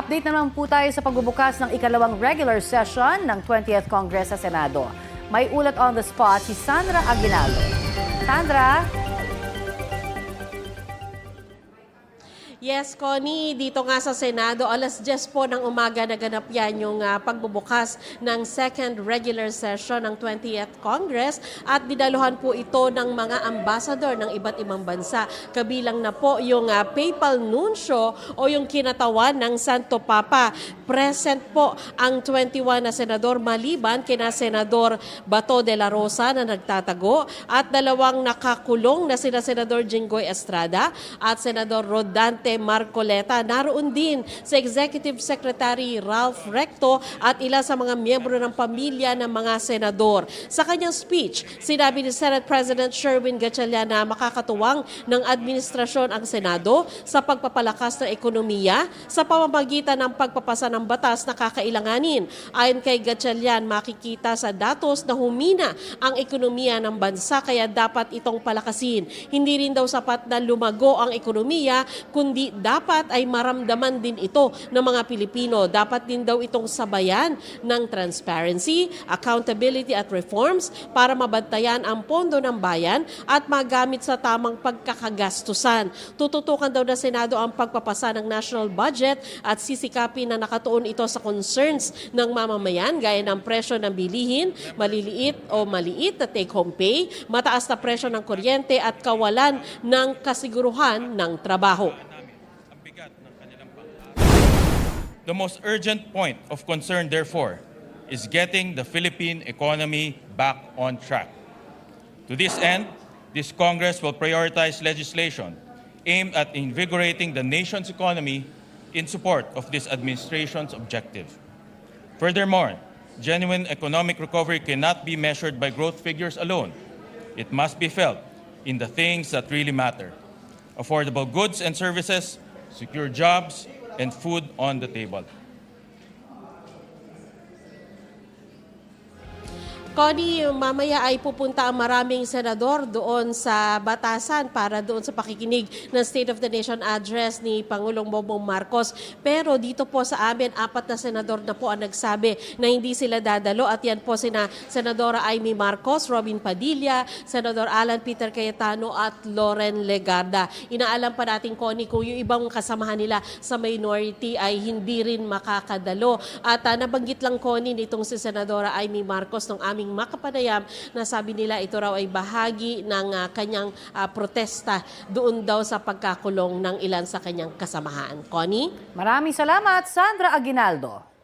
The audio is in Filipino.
Update naman po tayo sa pagbubukas ng ikalawang regular session ng 20th Congress sa Senado. May ulat on the spot si Sandra Aguinaldo. Sandra? Yes, Connie, dito nga sa Senado, alas 10 po ng umaga naganap yan yung pagbubukas ng second regular session ng 20th Congress at didaluhan po ito ng mga ambassador ng iba't ibang bansa. Kabilang na po yung papal nuncio o yung kinatawan ng Santo Papa. Present po ang 21 na senador maliban kina Senador Bato de la Rosa na nagtatago at dalawang nakakulong na sina Senador Jinggoy Estrada at Senador Rodante Marcoleta. Naroon din si Executive Secretary Ralph Recto at ilan sa mga miyembro ng pamilya ng mga senador. Sa kanyang speech, sinabi ni Senate President Sherwin Gatchalian na makakatuwang ng administrasyon ang Senado sa pagpapalakas ng ekonomiya sa pamamagitan ng pagpapasa ng batas na kakailanganin. Ayon kay Gatchalian, makikita sa datos na humina ang ekonomiya ng bansa kaya dapat itong palakasin. Hindi rin daw sapat na lumago ang ekonomiya kundi dapat ay maramdaman din ito ng mga Pilipino. Dapat din daw itong sabayan ng transparency, accountability at reforms para mabantayan ang pondo ng bayan at magamit sa tamang pagkakagastusan. Tututukan daw na Senado ang pagpapasa ng national budget at sisikapin na nakatuon ito sa concerns ng mamamayan gaya ng presyo ng bilihin, maliliit o maliit na take-home pay, mataas na presyo ng kuryente at kawalan ng kasiguruhan ng trabaho. The most urgent point of concern, therefore, is getting the Philippine economy back on track. To this end, this Congress will prioritize legislation aimed at invigorating the nation's economy in support of this administration's objective. Furthermore, genuine economic recovery cannot be measured by growth figures alone. It must be felt in the things that really matter: affordable goods and services, secure jobs, and food on the table. Connie, mamaya ay pupunta ang maraming senador doon sa Batasan para doon sa pakikinig ng State of the Nation address ni Pangulong Bongbong Marcos. Pero dito po sa amin, 4 na senador na po ang nagsabi na hindi sila dadalo at yan po sina Senadora Amy Marcos, Robin Padilla, Senador Alan Peter Cayetano at Loren Legarda. Inaalam pa natin, Connie, kung yung ibang kasamahan nila sa minority ay hindi rin makakadalo. At nabanggit lang, Connie, nitong si Senadora Amy Marcos ng aming makapanayam na sabi nila ito raw ay bahagi ng kanyang protesta doon daw sa pagkakulong ng ilan sa kanyang kasamahan. Connie? Maraming salamat, Sandra Aguinaldo.